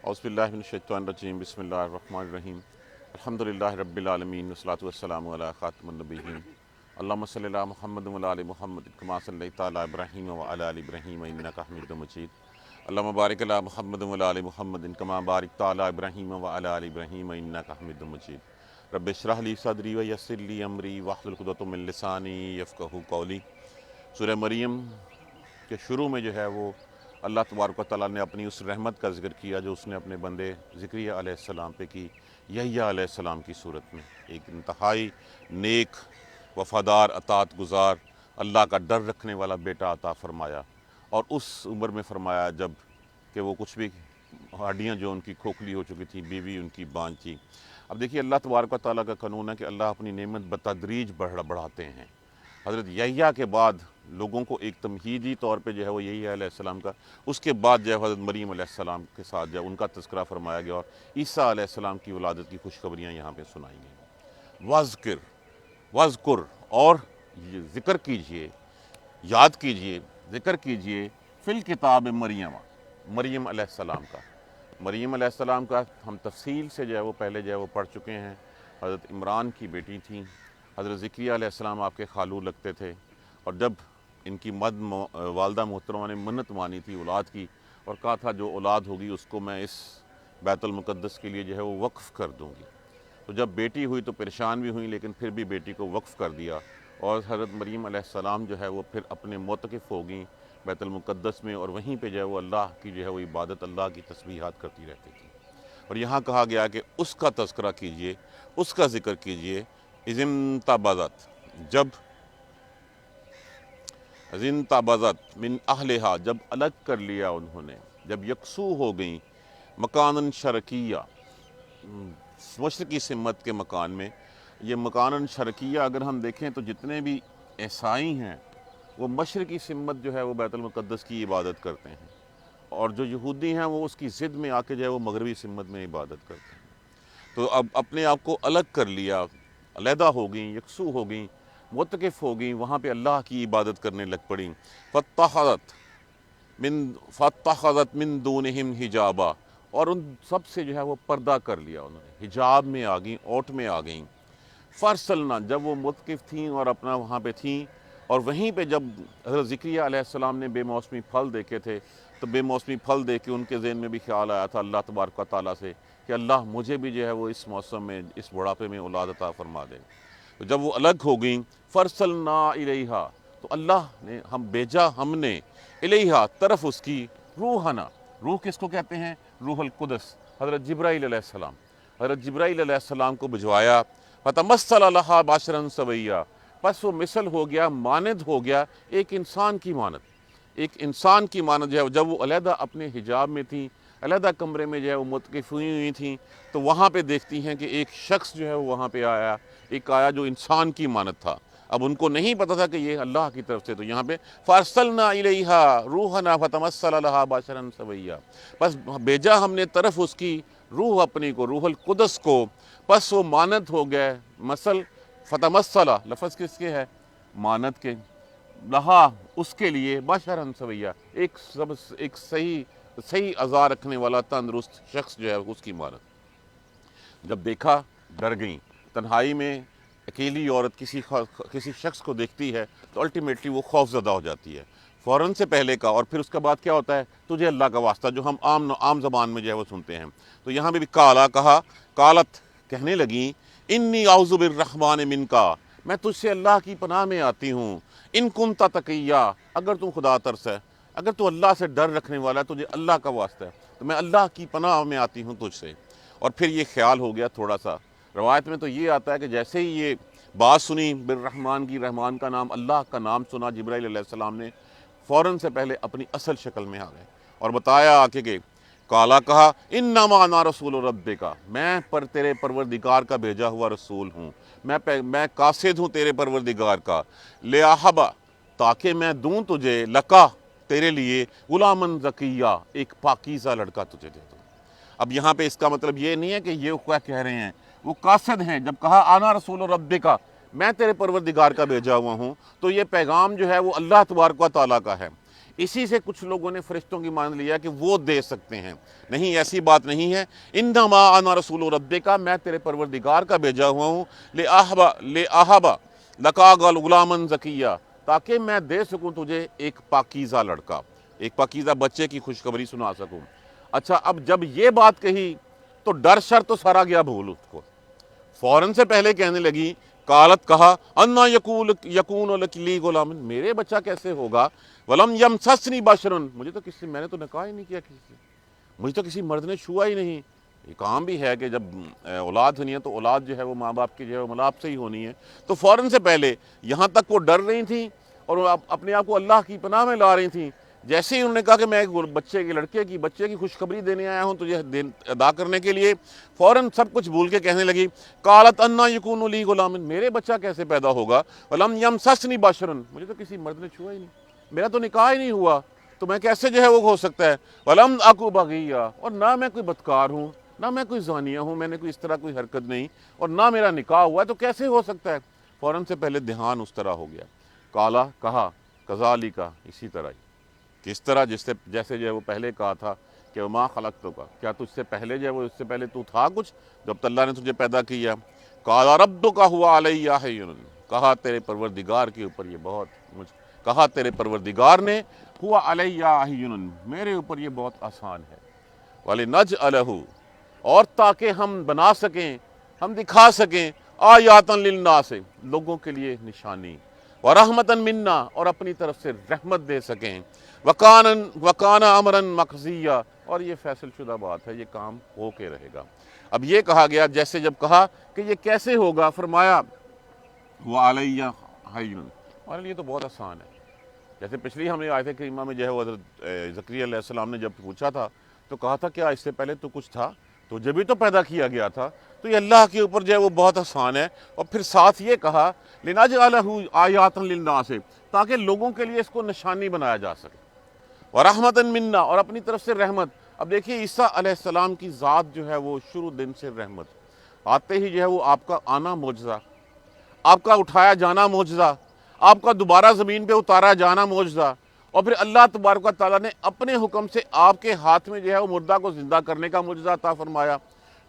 اعوذ باللہ من الشیطان الرجیم بسم اللہ الرحمن الرحیم الحمدللہ رب العالمین والصلاۃ والسلام علی خاتم النبیین اللہم صلی علی محمد وعلی آل محمد کما صلیت علی ابراہیم وعلی آل ابراہیم انک حمید مجید اللہم بارک علی محمد وعلی آل محمد کما بارکت علی ابراہیم وعلی آل ابراہیم انک حمید مجید رب اشرح لی صدری ویسر لی امری واحلل عقدۃ من لسانی یفقہوا قولی۔ سورہ مریم کے شروع میں جو ہے وہ اللہ تبارک و تعالیٰ نے اپنی اس رحمت کا ذکر کیا جو اس نے اپنے بندے زکریا علیہ السلام پہ کی، یحییٰ علیہ السلام کی صورت میں۔ ایک انتہائی نیک، وفادار، اطاعت گزار، اللہ کا ڈر رکھنے والا بیٹا عطا فرمایا، اور اس عمر میں فرمایا جب کہ وہ کچھ بھی ہڈیاں جو ان کی کھوکھلی ہو چکی تھیں، بیوی ان کی بانج تھی۔ اب دیکھیے اللہ تبارک و تعالیٰ کا قانون ہے کہ اللہ اپنی نعمت بتدریج بڑھاتے ہیں۔ حضرت یحییٰ کے بعد لوگوں کو ایک تمہیدی طور پہ جو ہے وہ یحییٰ علیہ السلام کا، اس کے بعد جو ہے حضرت مریم علیہ السلام کے ساتھ جو ہے ان کا تذکرہ فرمایا گیا، اور عیسیٰ علیہ السلام کی ولادت کی خوشخبریاں یہاں پہ سنائی گئیں۔ وذکر اور ذکر کیجئے، یاد کیجئے، ذکر کیجئے فی الکتاب مریم علیہ السلام کا۔ مریم علیہ السلام کا ہم تفصیل سے جو ہے وہ پہلے جو ہے وہ پڑھ چکے ہیں۔ حضرت عمران کی بیٹی تھیں، حضرت زکریا علیہ السلام آپ کے خالو لگتے تھے، اور جب ان کی والدہ محترمہ نے منت مانی تھی اولاد کی، اور کہا تھا جو اولاد ہوگی اس کو میں اس بیت المقدس کے لیے جو ہے وہ وقف کر دوں گی، تو جب بیٹی ہوئی تو پریشان بھی ہوئیں، لیکن پھر بھی بیٹی کو وقف کر دیا، اور حضرت مریم علیہ السلام جو ہے وہ پھر اپنے معتکف ہو گئیں بیت المقدس میں، اور وہیں پہ جو ہے وہ اللہ کی جو ہے وہ عبادت، اللہ کی تسبیحات کرتی رہتی تھی۔ اور یہاں کہا گیا کہ اس کا تذکرہ کیجئے، اس کا ذکر کیجئے، اذ انتبذت، من اہلہا، جب الگ کر لیا انہوں نے، جب یکسو ہو گئیں، مکاناً شرقیہ، مشرقی سمت کے مکان میں۔ یہ مکاناً شرقیہ اگر ہم دیکھیں تو جتنے بھی عیسائی ہیں وہ مشرقی سمت جو ہے وہ بیت المقدس کی عبادت کرتے ہیں، اور جو یہودی ہیں وہ اس کی ضد میں آ کے جو ہے وہ مغربی سمت میں عبادت کرتے ہیں۔ تو اب اپنے آپ کو الگ کر لیا، علیحدہ ہو گئیں، یکسو ہو گئیں، متقف ہو گئیں، وہاں پہ اللہ کی عبادت کرنے لگ پڑیں۔ فاتخذت من دونہم حجابا، اور ان سب سے جو ہے وہ پردہ کر لیا انہوں نے، حجاب میں آ گئیں، اوٹ میں آ گئیں۔ فرسلنا، جب وہ متقف تھیں اور اپنا وہاں پہ تھیں، اور وہیں پہ جب حضرت زکریا علیہ السلام نے بے موسمی پھل دیکھے تھے، تو بے موسمی پھل دیکھ کے ان کے ذہن میں بھی خیال آیا تھا اللہ تبارک و تعالیٰ سے کہ اللہ مجھے بھی جو ہے وہ اس موسم میں، اس بڑھاپے میں اولاد عطا فرما دے۔ تو جب وہ الگ ہو گئیں، فرسلنا الیہا، تو اللہ نے بھیجا ہم نے، الیہا، طرف اس کی، روحنا، روح کس کو کہتے ہیں؟ روح القدس، حضرت جبرائیل علیہ السلام، حضرت جبرائیل علیہ السلام کو بھجوایا۔ فتمثل لہا بشرا سویا، پس وہ مثل ہو گیا، مانند ہو گیا ایک انسان کی مانند، ایک انسان کی مانند جو ہے جب وہ علیحدہ اپنے حجاب میں تھیں، علیحدہ کمرے میں جو ہے وہ متقف ہوئی تھیں، تو وہاں پہ دیکھتی ہیں کہ ایک شخص جو ہے وہ وہاں پہ آیا، ایک آیا جو انسان کی مانند تھا۔ اب ان کو نہیں پتہ تھا کہ یہ اللہ کی طرف سے، تو یہاں پہ فارسلنا الیہا روحنا فتمثل لہا بشرا سویا، پس بھیجا ہم نے طرف اس کی روح اپنی کو، روح القدس کو، پس وہ مانند ہو گئے، مثل فتمثل، لفظ کس کے ہے؟ مانند کے، لہا، اس کے لیے، بشرا سویا، ایک صحیح اعضاء رکھنے والا تندرست شخص جو ہے اس کی مانند۔ جب دیکھا ڈر گئیں۔ تنہائی میں اکیلی عورت کسی شخص کو دیکھتی ہے تو الٹیمیٹلی وہ خوف زدہ ہو جاتی ہے، فوراً سے پہلے کا، اور پھر اس کے بعد کیا ہوتا ہے؟ تجھے اللہ کا واسطہ، جو ہم عام زبان میں جو ہے وہ سنتے ہیں۔ تو یہاں پہ بھی کہا، قالت، کہنے لگیں، انی اعوذ بالرحمن منکا، میں تجھ سے اللہ کی پناہ میں آتی ہوں، ان کنت تقیا، اگر تم خدا ترس ہے، اگر تو اللہ سے ڈر رکھنے والا ہے، تجھے اللہ کا واسطہ ہے، تو میں اللہ کی پناہ میں آتی ہوں تجھ سے۔ اور پھر یہ خیال ہو گیا تھوڑا سا، روایت میں تو یہ آتا ہے کہ جیسے ہی یہ بات سنی بالرحمن کی، رحمان کا نام، اللہ کا نام سنا، جبرائیل علیہ السلام نے فوراً سے پہلے اپنی اصل شکل میں آ گئے اور بتایا آ کے کہ کہا انما انا رسول ربک، میں تیرے پروردگار کا بھیجا ہوا رسول ہوں، میں قاصد ہوں تیرے پروردگار کا، لیاہبا، تاکہ میں دوں تجھے، لکا، تیرے لیے، غلامن زکیہ، ایک پاکیزہ لڑکا تجھے دے دوں۔ اب یہاں پہ اس کا مطلب یہ نہیں ہے کہ یہ کیا کہہ رہے ہیں، وہ قاصد ہیں۔ جب کہا آنا رسول ربک، میں تیرے پروردگار کا بھیجا ہوا ہوں، تو یہ پیغام جو ہے وہ اللہ تبارک و تعالیٰ کا ہے۔ اسی سے کچھ لوگوں نے فرشتوں کی مان لیا کہ وہ دے سکتے ہیں. نہیں، ایسی بات نہیں ہے. انما انا رسول ربک، میں تیرے پروردگار کا بھیجا ہوا ہوں. لآہبا لکا غلاما زکیہ، تاکہ میں دے سکوں تجھے ایک پاکیزہ لڑکا، ایک پاکیزہ بچے کی خوشخبری سنا سکوں. اچھا، اب جب یہ بات کہی تو ڈر شر تو سارا گیا بھول اس کو. فوراً سے پہلے کہنے لگی، قالت کہا، انا یکون لی غلام، میرے بچہ کیسے ہوگا، ولم یمسسنی بشر، مجھے تو کسی، میں نے تو نکاح ہی نہیں کیا کسی سے، مجھے تو کسی مرد نے چھوا ہی نہیں. ایک عام بھی ہے کہ جب اولاد ہونی ہے تو اولاد جو ہے وہ ماں باپ کی جو ہے ملاپ سے ہی ہونی ہے. تو فوراً سے پہلے یہاں تک وہ ڈر رہی تھیں اور وہ اپنے آپ کو اللہ کی پناہ میں لا رہی تھیں. جیسے ہی انہوں نے کہا کہ میں ایک بچے کی خوشخبری دینے آیا ہوں تجھے ادا کرنے کے لیے، فوراً سب کچھ بھول کے کہنے لگی، قالت انا یکون لی غلام، میرے بچہ کیسے پیدا ہوگا، ولم یمسسنی بشر، مجھے تو کسی مرد نے چھوا ہی نہیں، میرا تو نکاح ہی نہیں ہوا، تو میں کیسے جو ہے وہ ہو سکتا ہے. ولم اکو بغیہ، اور نہ میں کوئی بدکار ہوں، نہ میں کوئی زانیہ ہوں، میں نے کوئی اس طرح کوئی حرکت نہیں، اور نہ میرا نکاح ہوا ہے، تو کیسے ہو سکتا ہے. فوراً سے پہلے دھیان اس طرح ہو گیا. کالا، کہا، کذالک، اسی طرح ہی، کس طرح جیسے جو ہے وہ پہلے کہا تھا کہ وما خلقتک، کیا تجھ سے پہلے جو ہے وہ اس سے پہلے تو تھا کچھ جب اللہ نے تجھے پیدا کیا. قال ربک ہوا علی ہین، کہا تیرے پروردگار کے اوپر یہ کہا تیرے پروردگار نے، ہوا علی ہین، میرے اوپر یہ بہت آسان ہے. وَلِنَجْعَلَهُ، اور تاکہ ہم بنا سکیں، ہم دکھا سکیں، آیاتً للناس، لوگوں کے لیے نشانی، وَرَحْمَةً مِنَّا، اور اپنی طرف سے رحمت دے سکیں، وَكَانَ أَمْرًا مَقْضِيًّا، اور یہ فیصل شدہ بات ہے، یہ کام ہو کے رہے گا. اب یہ کہا گیا، جیسے جب کہا کہ یہ کیسے ہوگا، فرمایا وَعَلَيَّ حَيٌّ، ہمارے لیے تو بہت آسان ہے. جیسے پچھلی ہم نے آیت کریمہ میں جو ہے وہ حضرت زکریا علیہ السلام نے جب پوچھا تھا تو کہا تھا کیا اس سے پہلے تو کچھ تھا، تو جب بھی تو پیدا کیا گیا تھا، تو یہ اللہ کے اوپر جو ہے وہ بہت آسان ہے. اور پھر ساتھ یہ کہا لِنَجْعَلَهُ آیَاتً لِلنَّاسِ، تاکہ لوگوں کے لیے اس کو نشانی بنایا جا سکے، وَرَحْمَةً مِنَّا، اور اپنی طرف سے رحمت. اب دیکھیے عیسیٰ علیہ السلام کی ذات جو ہے وہ شروع دن سے رحمت، آتے ہی جو ہے وہ آپ کا آنا معجزہ، آپ کا اٹھایا جانا معجزہ، آپ کا دوبارہ زمین پہ اتارا جانا معجزہ، اور پھر اللہ تبارک و تعالیٰ نے اپنے حکم سے آپ کے ہاتھ میں جو ہے وہ مردہ کو زندہ کرنے کا معجزہ عطا فرمایا،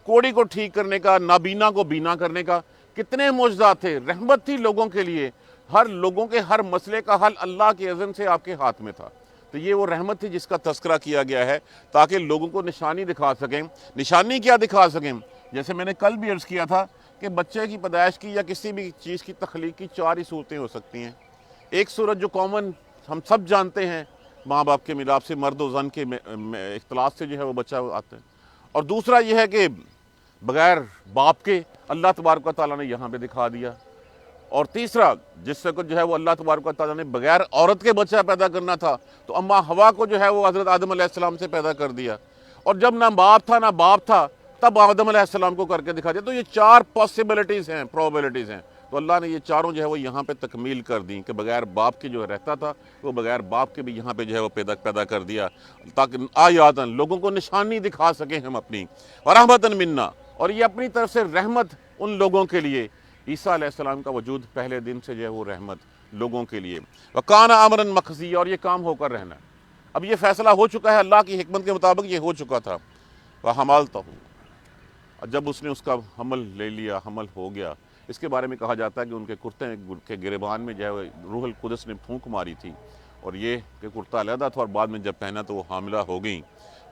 کوڑی کو ٹھیک کرنے کا، نابینا کو بینا کرنے کا. کتنے معجزات تھے، رحمت تھی لوگوں کے لیے، ہر لوگوں کے ہر مسئلے کا حل اللہ کے اذن سے آپ کے ہاتھ میں تھا. تو یہ وہ رحمت تھی جس کا تذکرہ کیا گیا ہے، تاکہ لوگوں کو نشانی دکھا سکیں. نشانی کیا دکھا سکیں؟ جیسے میں نے کل بھی عرض کیا تھا کہ بچے کی پیدائش کی یا کسی بھی چیز کی تخلیق کی 4 ہی صورتیں ہو سکتی ہیں. ایک صورت جو کامن ہم سب جانتے ہیں، ماں باپ کے ملاپ سے، مرد و زن کے اختلاط سے جو ہے وہ بچہ آتا ہے. اور دوسرا یہ ہے کہ بغیر باپ کے اللہ تبارک و تعالیٰ نے یہاں پہ دکھا دیا. اور تیسرا جس سے جو ہے وہ اللہ تبارک و تعالیٰ نے بغیر عورت کے بچہ پیدا کرنا تھا تو اماں ہوا کو جو ہے وہ حضرت آدم علیہ السلام سے پیدا کر دیا. اور جب نہ باپ تھا نہ باپ تھا تب آدم علیہ السلام کو کر کے دکھا دیا. تو یہ 4 پاسبلٹیز ہیں، پروبیبلٹیز ہیں. تو اللہ نے یہ چاروں جو ہے وہ یہاں پہ تکمیل کر دیں کہ بغیر باپ کے جو رہتا تھا وہ بغیر باپ کے بھی یہاں پہ جو ہے وہ پیدا کر دیا، تاکہ آیاتن، لوگوں کو نشانی دکھا سکیں ہم اپنی، ورحمتن منا، اور یہ اپنی طرف سے رحمت ان لوگوں کے لیے. عیسیٰ علیہ السلام کا وجود پہلے دن سے جو ہے وہ رحمت لوگوں کے لیے. وَكَانَ أَمْرًا مَقْضِيًّا، اور یہ کام ہو کر رہنا ہے. اب یہ فیصلہ ہو چکا ہے، اللہ کی حکمت کے مطابق یہ ہو چکا تھا. وَحَمَلْتَهُ، جب اس نے اس کا حمل لے لیا، حمل ہو گیا. اس کے بارے میں کہا جاتا ہے کہ ان کے کرتے کے گریبان میں جو ہے روح القدس نے پھونک ماری تھی، اور یہ کہ کرتا علیحدہ تھا، اور بعد میں جب پہنا تو وہ حاملہ ہو گئیں.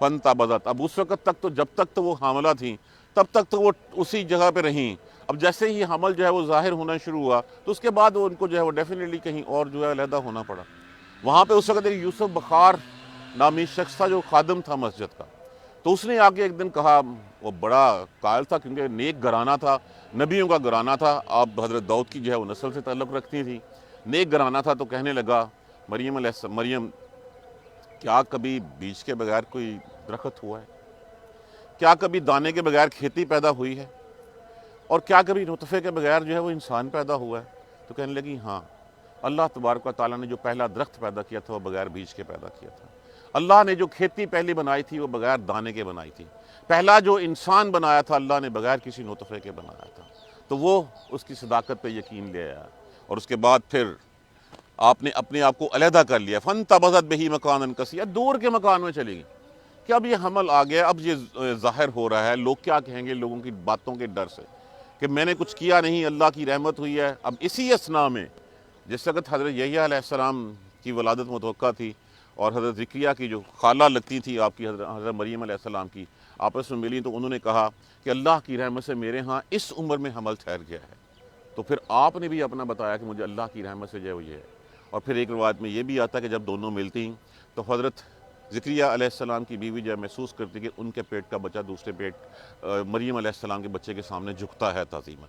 فَانْتَبَذَتْ، اب اس وقت تک تو جب تک تو وہ حاملہ تھیں تب تک تو وہ اسی جگہ پہ رہیں. اب جیسے ہی حمل جو ہے وہ ظاہر ہونا شروع ہوا تو اس کے بعد وہ ان کو جو ہے وہ ڈیفینیٹلی کہیں اور جو ہے علیحدہ ہونا پڑا. وہاں پہ اس وقت ایک یوسف بخار نامی شخص تھا جو خادم تھا مسجد کا. تو اس نے آگے ایک دن کہا، وہ بڑا قائل تھا کیونکہ نیک گھرانہ تھا، نبیوں کا گھرانہ تھا. آپ حضرت داؤد کی جو ہے وہ نسل سے تعلق رکھتی تھی، نیک گھرانہ تھا. تو کہنے لگا، مریم کیا کبھی بیج کے بغیر کوئی درخت ہوا ہے؟ کیا کبھی دانے کے بغیر کھیتی پیدا ہوئی ہے؟ اور کیا کبھی نطفے کے بغیر جو ہے وہ انسان پیدا ہوا ہے؟ تو کہنے لگی ہاں، اللہ تبارک و تعالیٰ نے جو پہلا درخت پیدا کیا تھا وہ بغیر بیج کے پیدا کیا تھا. اللہ نے جو کھیتی پہلی بنائی تھی وہ بغیر دانے کے بنائی تھی. پہلا جو انسان بنایا تھا اللہ نے بغیر کسی نطفے کے بنایا تھا. تو وہ اس کی صداقت پہ یقین لے آیا. اور اس کے بعد پھر آپ نے اپنے آپ کو علیحدہ کر لیا، فانتبذت بہ مکانا قصیا، دور کے مکان میں چلی گئی کہ اب یہ حمل آ گیا، اب یہ ظاہر ہو رہا ہے، لوگ کیا کہیں گے، لوگوں کی باتوں کے ڈر سے کہ میں نے کچھ کیا نہیں، اللہ کی رحمت ہوئی ہے۔ اب اسی اسنا میں جس وقت حضرت یحییٰ علیہ السلام کی ولادت متوقع تھی اور حضرت زکریا کی جو خالہ لگتی تھی آپ کی حضرت مریم علیہ السلام کی، آپس میں ملی تو انہوں نے کہا کہ اللہ کی رحمت سے میرے ہاں اس عمر میں حمل ٹھہر گیا ہے۔ تو پھر آپ نے بھی اپنا بتایا کہ مجھے اللہ کی رحمت سے جو ہے وہ یہ ہے۔ اور پھر ایک روایت میں یہ بھی آتا ہے کہ جب دونوں ملتی تو حضرت زکریا علیہ السلام کی بیوی جب محسوس کرتی کہ ان کے پیٹ کا بچہ دوسرے پیٹ مریم علیہ السلام کے بچے کے سامنے جھکتا ہے تعظیماً،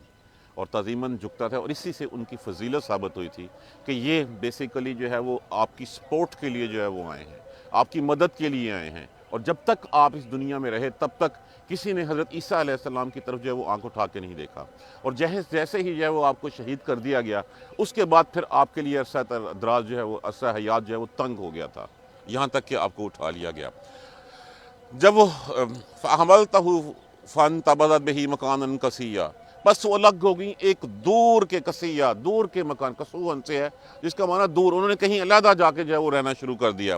اور تعظیماً جھکتا تھا، اور اسی سے ان کی فضیلت ثابت ہوئی تھی کہ یہ بیسیکلی جو ہے وہ آپ کی سپورٹ کے لیے جو ہے وہ آئے ہیں، آپ کی مدد کے لیے آئے ہیں، اور جب تک آپ اس دنیا میں رہے تب تک کسی نے حضرت عیسیٰ علیہ السلام کی طرف جو ہے وہ آنکھ اٹھا کے نہیں دیکھا، اور جیسے ہی جو ہے وہ آپ کو شہید کر دیا گیا اس کے بعد پھر آپ کے لیے عرصہ دراز جو ہے وہ عرصہ حیات جو ہے وہ تنگ ہو گیا تھا، یہاں تک کہ آپ کو اٹھا لیا گیا۔ جب وہ فَحَمَلْتَهُ فَانْتَبَذَتْ بِهِ مَكَانًا قَصِيًّا، بس وہ الگ ہو گئی ایک دور کے قصیہ، دور کے مکان، قصوًا سے ہے جس کا معنی دور، انہوں نے کہیں علیحدہ جا کے جو ہے وہ رہنا شروع کر دیا۔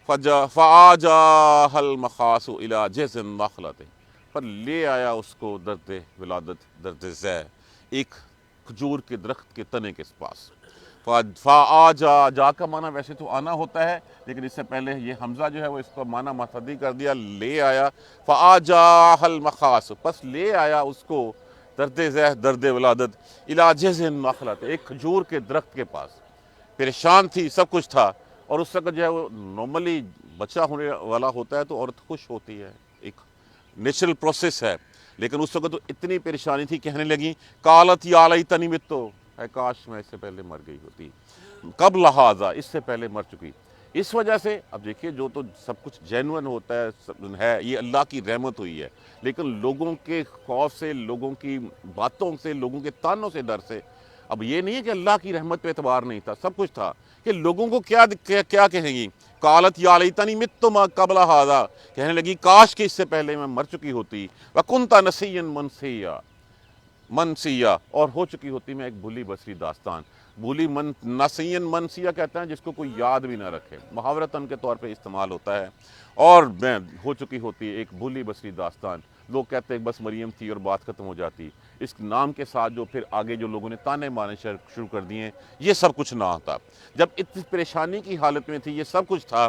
فَآجَاهَا الْمَخَاصُ إِلَىٰ جِذْعِ النَّخْلَةِ، پر لے آیا اس کو درد ولادت، درد ذہ، ایک کھجور کے درخت کے تنے کے پاس۔ فآجا، جا کا معنی ویسے تو آنا ہوتا ہے، لیکن اس سے پہلے یہ حمزہ جو ہے وہ اس کا معنی متصدی کر دیا، لے آیا۔ فآجاها المخاص، پس لے آیا اس کو درد ذہ، درد ولادت، الی جذع النخلۃ، ایک کھجور کے درخت کے پاس۔ پریشان تھی، سب کچھ تھا، اور اس وقت جو ہے وہ نارملی بچہ ہونے والا ہوتا ہے تو عورت خوش ہوتی ہے، ایک نیچرل پروسیس ہے، لیکن اس وقت تو اتنی پریشانی تھی، کہنے لگی قالت یا لیتنی مت، اے کاش میں اس سے پہلے مر گئی ہوتی، قبل ھذا، اس سے پہلے مر چکی۔ اس وجہ سے اب دیکھیے جو تو سب کچھ جینون ہوتا ہے یہ اللہ کی رحمت ہوئی ہے، لیکن لوگوں کے خوف سے، لوگوں کی باتوں سے، لوگوں کے تانوں سے، ڈر سے، اب یہ نہیں ہے کہ اللہ کی رحمت پہ اعتبار نہیں تھا، سب کچھ تھا کہ لوگوں کو کیا کہیں گی، قالت یا لیتنی مت ما قبل ھذا، کہنے لگی کاش کہ اس سے پہلے میں مر چکی ہوتی، وکنت نسیا منسیا، اور ہو چکی ہوتی میں ایک بھولی بسری داستان۔ بھولی نسین منسیا کہتے ہیں جس کو کوئی یاد بھی نہ رکھے، محاورتاً کے طور پہ استعمال ہوتا ہے، اور میں ہو چکی ہوتی ایک بھولی بسری داستان، لوگ کہتے ہیں بس مریم تھی اور بات ختم ہو جاتی، اس نام کے ساتھ جو پھر آگے جو لوگوں نے تانے مارنے شروع کر دیے، یہ سب کچھ نہ ہوتا۔ جب اتنی پریشانی کی حالت میں تھی، یہ سب کچھ تھا،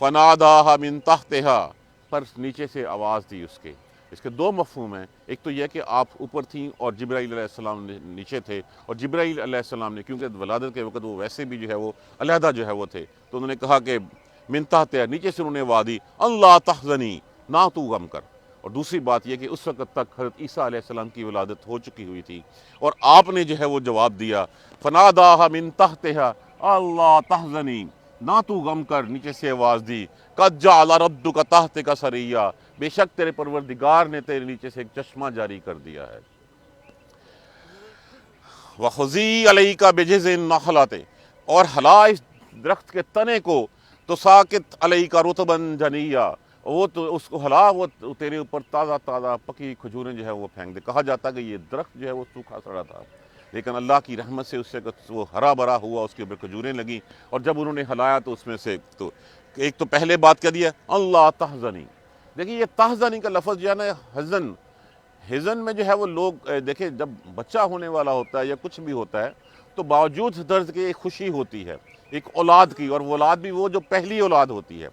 فناداها من تحتها، پر نیچے سے آواز دی اس کے۔ اس کے دو مفہوم ہیں، ایک تو یہ کہ آپ اوپر تھیں اور جبرائیل علیہ السلام نیچے تھے، اور جبرائیل علیہ السلام نے کیونکہ ولادت کے وقت وہ ویسے بھی جو ہے وہ علیحدہ جو ہے وہ تھے، تو انہوں نے کہا کہ من تحتها، نیچے سے انہوں نے آواز دی اللہ تحزنی، نہ تو غم کر۔ اور دوسری بات یہ کہ اس وقت تک حضرت عیسیٰ علیہ السلام کی ولادت ہو چکی ہوئی تھی، اور آپ نے جو ہے وہ جواب دیا فناداها من تحتها اللہ تحزنی، نہ تو غم کر، نیچے سے آواز دی قد جعل ربک تحتک سریا، بے شک تیرے پروردگار نے تیرے نیچے سے ایک چشمہ جاری کر دیا ہے۔ وَخُذِي عَلَيْكَ بِجِذْعِ النَّخْلَةِ، اور ہلا اس درخت کے تنے کو، تو ساکت علیکا رطباً جنیا، وہ تو اس کو ہلا، وہ تیرے اوپر تازہ تازہ پکی کھجوریں جو ہے وہ پھینک دے۔ کہا جاتا کہ یہ درخت جو ہے وہ سوکھا سڑا تھا، لیکن اللہ کی رحمت سے اس سے وہ ہرا بھرا ہوا، اس کے اوپر کھجوریں لگیں، اور جب انہوں نے ہلایا تو اس میں سے تو ایک تو پہلے بات کیا دیا اللہ تحزنی۔ دیکھیے یہ تحزنی کا لفظ جو ہے نا، حزن میں جو ہے وہ لوگ دیکھیں جب بچہ ہونے والا ہوتا ہے یا کچھ بھی ہوتا ہے تو باوجود درد کے ایک خوشی ہوتی ہے، ایک اولاد کی، اور وہ اولاد بھی وہ جو پہلی اولاد ہوتی ہے۔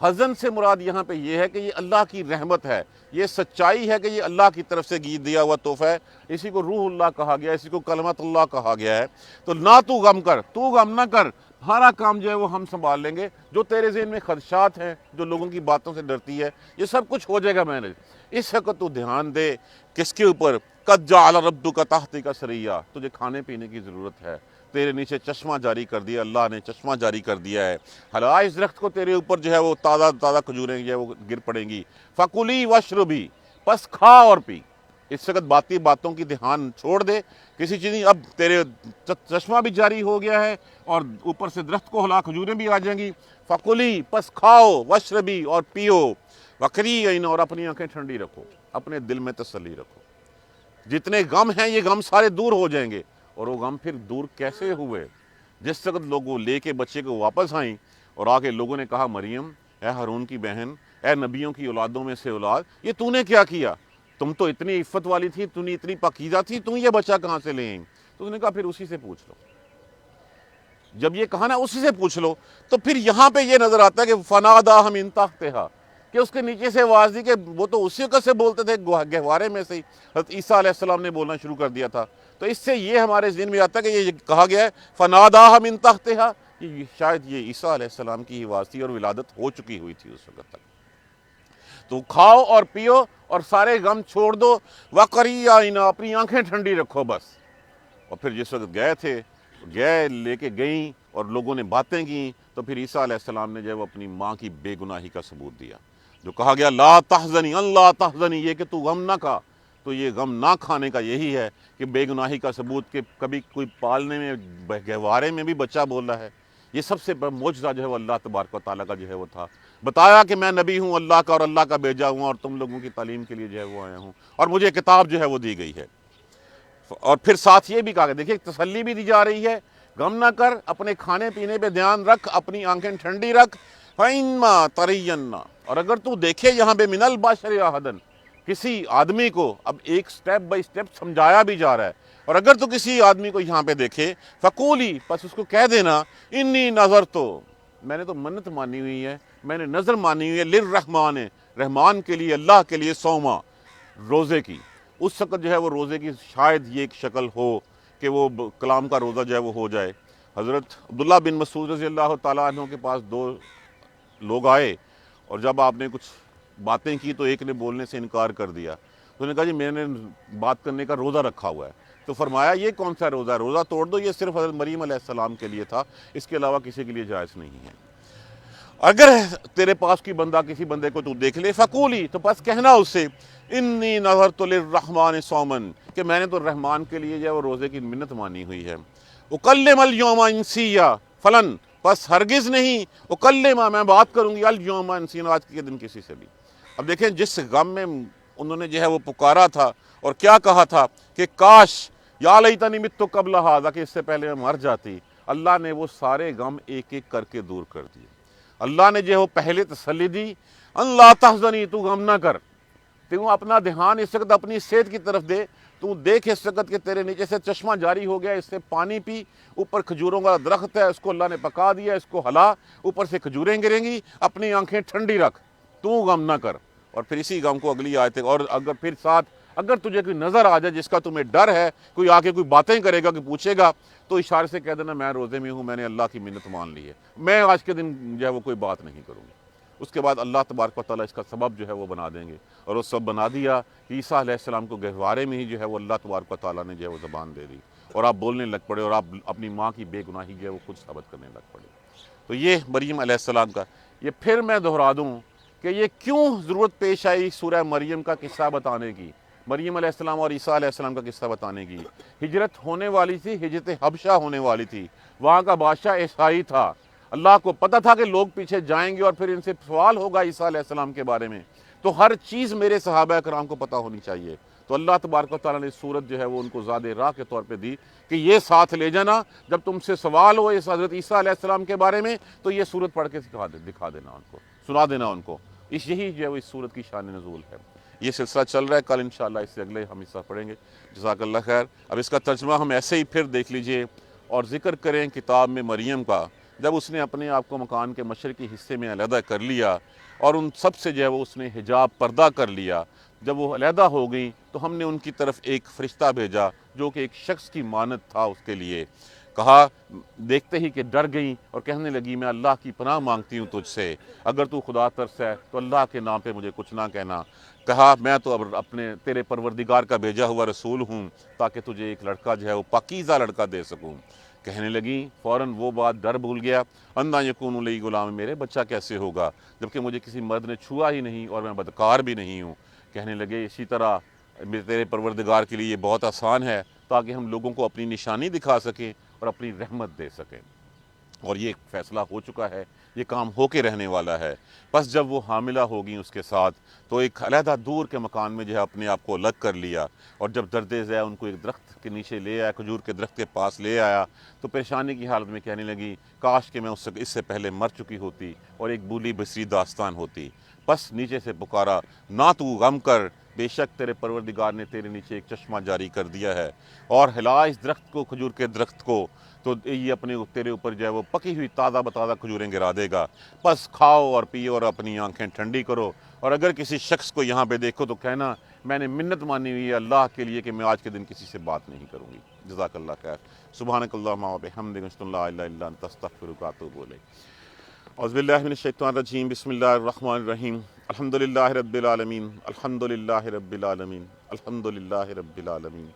حزن سے مراد یہاں پہ یہ ہے کہ یہ اللہ کی رحمت ہے، یہ سچائی ہے کہ یہ اللہ کی طرف سے دیا ہوا تحفہ ہے، اسی کو روح اللہ کہا گیا ہے، اسی کو کلمت اللہ کہا گیا ہے۔ تو نہ تو غم کر، تو غم نہ کر، ہمارا کام جو ہے وہ ہم سنبھال لیں گے، جو تیرے ذہن میں خدشات ہیں، جو لوگوں کی باتوں سے ڈرتی ہے، یہ سب کچھ ہو جائے گا مینیج۔ اس وقت تو دھیان دے کس کے اوپر، قد جعل ربک تحتک سریا، تجھے کھانے پینے کی ضرورت ہے، تیرے نیچے چشمہ جاری کر دیا، اللہ نے چشمہ جاری کر دیا ہے، ہلا اس درخت کو، تیرے اوپر جو ہے وہ تازہ تازہ کھجوریں جو ہے وہ گر پڑیں گی، فکلی واشربی، بس کھا اور پی۔ اس وقت باتوں کی دھیان چھوڑ دے، کسی چیز، اب تیرے چشمہ بھی جاری ہو گیا ہے اور اوپر سے درخت کو ہلا کھجوریں بھی آ جائیں گی، فکلی، پس کھاؤ، واشربی، اور پیو، وقری عین، اور اپنی آنکھیں ٹھنڈی رکھو، اپنے دل میں تسلی رکھو، جتنے غم ہیں یہ غم سارے دور ہو جائیں گے۔ اور وہ غم پھر دور کیسے ہوئے؟ جس وقت لوگ وہ لے کے بچے کو واپس آئیں اور آ کے لوگوں نے کہا مریم اے ہارون کی بہن، اے نبیوں کی اولادوں میں سے اولاد، یہ تو نے کیا کیا؟ تم تو اتنی عفت والی تھی، تو نے اتنی پاکیزہ تھی، تم یہ بچہ کہاں سے لے آئیں؟ تو اس نے کہا پھر اسی سے پوچھ لو۔ جب یہ کہا نا اسی سے پوچھ لو، تو پھر یہاں پہ یہ نظر آتا ہے کہ فناداہا من تحتہا، کہ اس کے نیچے سے آواز دی، کہ وہ تو اسی وقت سے بولتے تھے گہوارے میں سے ہی حضرت عیسیٰ علیہ السلام نے بولنا شروع کر دیا تھا۔ تو اس سے یہ ہمارے ذہن میں آتا ہے کہ یہ کہا گیا ہے فناداہا من تحتہا، یہ شاید یہ عیسیٰ علیہ السلام کی آواز تھی اور ولادت ہو چکی ہوئی تھی اس وقت تک۔ تو کھاؤ اور پیو اور سارے غم چھوڑ دو، وقری آئینہ، اپنی آنکھیں ٹھنڈی رکھو بس۔ اور پھر جس وقت گئے لے کے گئیں اور لوگوں نے باتیں کیں، تو پھر عیسیٰ علیہ السلام نے جو ہے وہ اپنی ماں کی بے گناہی کا ثبوت دیا، جو کہا گیا لا تحزنی، اللہ تحزنی، یہ کہ تو غم نہ کھا۔ تو یہ غم نہ کھانے کا یہی ہے کہ بے گناہی کا ثبوت، کہ کبھی کوئی پالنے میں گہوارے میں بھی بچہ بول رہا ہے۔ یہ سب سے بڑا معجزہ جو ہے وہ اللہ تبارک و تعالیٰ کا جو ہے وہ تھا، بتایا کہ میں نبی ہوں اللہ کا اور اللہ کا بھیجا ہوں اور تم لوگوں کی تعلیم کے لیے جو ہے وہ آیا ہوں، اور مجھے کتاب جو ہے وہ دی گئی ہے۔ اور پھر ساتھ یہ بھی کہا کہ دیکھیے تسلی بھی دی جا رہی ہے، غم نہ کر، اپنے کھانے پینے پہ دھیان رکھ، اپنی آنکھیں ٹھنڈی رکھ، فَإِنَّا تَرِيَّنَّا، اور اگر تو دیکھے یہاں پہ من البشر احدن، کسی آدمی کو، اب ایک سٹیپ بائی سٹیپ سمجھایا بھی جا رہا ہے، اور اگر تو کسی آدمی کو یہاں پہ دیکھے فقولی، پس اس کو کہہ دینا انی نظر، تو میں نے تو منت مانی ہوئی ہے، میں نے نظر مانی ہوئی ہے للرحمن، رحمان کے لیے، اللہ کے لیے، صوما، روزے کی۔ اس وقت جو ہے وہ روزے کی شاید یہ ایک شکل ہو کہ وہ کلام کا روزہ جو ہے وہ ہو جائے۔ حضرت عبداللہ بن مسعود رضی اللہ تعالیٰ عنہ کے پاس دو لوگ آئے، اور جب آپ نے کچھ باتیں کی تو ایک نے بولنے سے انکار کر دیا، تو انہوں نے کہا جی میں نے بات کرنے کا روزہ رکھا ہوا ہے۔ تو فرمایا یہ کون سا روزہ ہے؟ روزہ توڑ دو، یہ صرف حضرت مریم علیہ السلام کے لیے تھا، اس کے علاوہ کسی کے لیے جائز نہیں ہے۔ اگر تیرے پاس کی بندہ کسی بندے کو تو دیکھ لے فقولی، تو بس کہنا اس سے انی نظرت للرحمن صومن، کہ میں نے تو رحمان کے لیے جو ہے وہ روزے کی منت مانی ہوئی ہے۔ اکلم الیوم انسیا فلن، بس ہرگز نہیں، اکلم، میں بات کروں گی، الیوم انسیا، آج کے دن کسی سے بھی۔ اب دیکھیں جس غم میں انہوں نے جو ہے وہ پکارا تھا اور کیا کہا تھا کہ کاش یا لیتنی مت قبل ھذا، کہ اس سے پہلے میں مر جاتی، اللہ نے وہ سارے غم ایک ایک کر کے دور کر دیے۔ اللہ نے جو ہے وہ پہلے تسلی دی، اللہ تحزنی، تو غم نہ کر، تو اپنا دھیان اس وقت اپنی صحت کی طرف دے، تو دیکھ اس وقت کہ تیرے نیچے سے چشمہ جاری ہو گیا، اس سے پانی پی، اوپر کھجوروں کا درخت ہے، اس کو اللہ نے پکا دیا، اس کو ہلا، اوپر سے کھجوریں گریں گی، اپنی آنکھیں ٹھنڈی رکھ، تو غم نہ کر۔ اور پھر اسی غم کو اگلی آیت ہے، اور اگر پھر ساتھ اگر تجھے کوئی نظر آ جائے جس کا تمہیں ڈر ہے، کوئی آ کے کوئی باتیں کرے گا، کہ پوچھے گا، تو اشارے سے کہہ دینا میں روزے میں ہوں، میں نے اللہ کی منت مان لی ہے، میں آج کے دن جو ہے وہ کوئی بات نہیں کروں گی۔ اس کے بعد اللہ تبارک و تعالیٰ اس کا سبب جو ہے وہ بنا دیں گے، اور وہ سب بنا دیا کہ عیسیٰ علیہ السلام کو گہوارے میں ہی جو ہے وہ اللہ تبارک و تعالیٰ نے جو ہے وہ زبان دے دی، اور آپ بولنے لگ پڑے، اور آپ اپنی ماں کی بے گناہی جو ہے وہ خود ثابت کرنے لگ پڑے۔ تو یہ مریم علیہ السلام کا، یہ پھر میں دہرا دوں کہ یہ کیوں ضرورت پیش آئی سورہ مریم کا قصہ بتانے کی، مریم علیہ السلام اور عیسیٰ علیہ السلام کا قصہ بتانے کی۔ ہجرت ہونے والی تھی، ہجرت حبشہ ہونے والی تھی، وہاں کا بادشاہ عیسائی تھا، اللہ کو پتہ تھا کہ لوگ پیچھے جائیں گے اور پھر ان سے سوال ہوگا عیسیٰ علیہ السلام کے بارے میں، تو ہر چیز میرے صحابہ کرام کو پتہ ہونی چاہیے۔ تو اللہ تبارک و تعالیٰ نے صورت جو ہے وہ ان کو زاد راہ کے طور پہ دی کہ یہ ساتھ لے جانا، جب تم سے سوال ہو اس حضرت عیسیٰ علیہ السلام کے بارے میں، تو یہ صورت پڑھ کے دکھا دینا ان کو، سنا دینا ان کو۔ یہی جو ہے وہ اس صورت کی شان نزول ہے۔ یہ سلسلہ چل رہا ہے، کل انشاءاللہ اس سے اگلے ہم حصہ پڑھیں گے۔ جزاک اللہ خیر۔ اب اس کا ترجمہ ہم ایسے ہی پھر دیکھ لیجئے اور ذکر کریں کتاب میں مریم کا، جب اس نے اپنے آپ کو مکان کے مشرقی حصے میں علیحدہ کر لیا اور ان سب سے جو ہے وہ اس نے حجاب پردہ کر لیا، جب وہ علیحدہ ہو گئی تو ہم نے ان کی طرف ایک فرشتہ بھیجا جو کہ ایک شخص کی مانت تھا، اس کے لیے کہا، دیکھتے ہی کہ ڈر گئیں اور کہنے لگی میں اللہ کی پناہ مانگتی ہوں تجھ سے، اگر تو خدا ترس ہے تو اللہ کے نام پہ مجھے کچھ نہ کہنا۔ کہا میں تو اب اپنے تیرے پروردگار کا بھیجا ہوا رسول ہوں تاکہ تجھے ایک لڑکا جو ہے وہ پاکیزہ لڑکا دے سکوں۔ کہنے لگی فوراً وہ بات، ڈر بھول گیا، انا یکون لی غلام، میرے بچہ کیسے ہوگا جبکہ مجھے کسی مرد نے چھوا ہی نہیں اور میں بدکار بھی نہیں ہوں۔ کہنے لگے اسی طرح تیرے پروردگار کے لیے یہ بہت آسان ہے تاکہ ہم لوگوں کو اپنی نشانی دکھا سکیں اور اپنی رحمت دے سکیں۔ اور یہ فیصلہ ہو چکا ہے، یہ کام ہو کے رہنے والا ہے۔ بس جب وہ حاملہ ہوگی اس کے ساتھ تو ایک علیحدہ دور کے مکان میں جو ہے اپنے آپ کو الگ کر لیا، اور جب درد ذیل ان کو ایک درخت کے نیچے لے آیا، کھجور کے درخت کے پاس لے آیا، تو پریشانی کی حالت میں کہنے لگی کاش کہ میں اس سے پہلے مر چکی ہوتی اور ایک بولی بصری داستان ہوتی۔ بس نیچے سے پکارا، نہ تو غم کر، بے شک تیرے پروردگار نے تیرے نیچے ایک چشمہ جاری کر دیا ہے، اور ہلا اس درخت کو، کھجور کے درخت کو، تو یہ اپنے تیرے اوپر جو ہے وہ پکی ہوئی تازہ بتازہ کھجوریں گرا دے گا۔ بس کھاؤ اور پیو اور اپنی آنکھیں ٹھنڈی کرو، اور اگر کسی شخص کو یہاں پہ دیکھو تو کہنا میں نے منت مانی ہوئی ہے اللہ کے لیے کہ میں آج کے دن کسی سے بات نہیں کروں گی۔ جزاک اللہ خیر۔ سبحانک اللہم و بحمدک، اشہد ان لا الہ الا انت، استغفرک و اتوب الیک۔ اعوذ باللہ من الشیطان الرجیم، بسم اللہ الرحمن الرحیم۔ الحمدللہ رب العالمین، الحمدللہ رب العالمین، الحمدللہ رب العالمین۔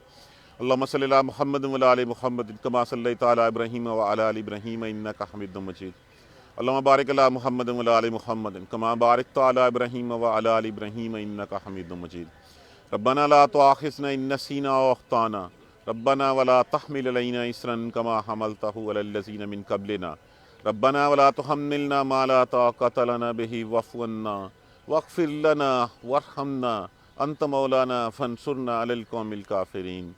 اللہم صلی علی محمد وعلی آل محمد کما صلیت علی ابراہیم وعلی آل ابراہیم انک حمید مجید۔ اللہم بارک علی محمد وعلی آل محمد کما بارکت علی ابراہیم وعلی آل ابراہیم انک حمید مجید۔ ربنا لا تؤاخذنا ان نسینا او اخطانا، ربنا ولا تحمل علینا اصرا کما حملتہ علی الذین من قبلنا، ربنا ولا تحملنا ما لا طاقۃ لنا به واعف عنا واغفر لنا وارحمنا انت مولانا فانصرنا علی القوم الکافرین۔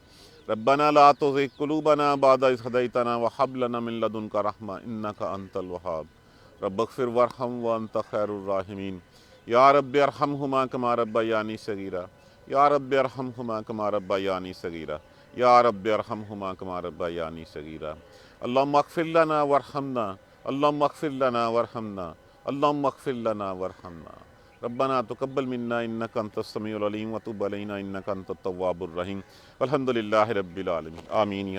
ربنا لا تزغ قلوبنا بعد إذ هديتنا وهب لنا من لدنك رحمة إنك أنت الوهاب۔ رب اغفر وارحم وأنت خير الراحمين۔ یا رب ارحمهما كما ربياني صغيرا، یا رب ارحمهما كما ربياني صغيرا، یا رب ارحمهما كما ربياني صغيرا۔ اللهم اغفر لنا وارحمنا، اللهم اغفر لنا وارحمنا، اللهم اغفر لنا وارحمنا۔ ربنا تقبل منا انك انت السميع العليم وتب علينا انك انت التواب الرحيم، والحمد لله رب العالمين، آمين۔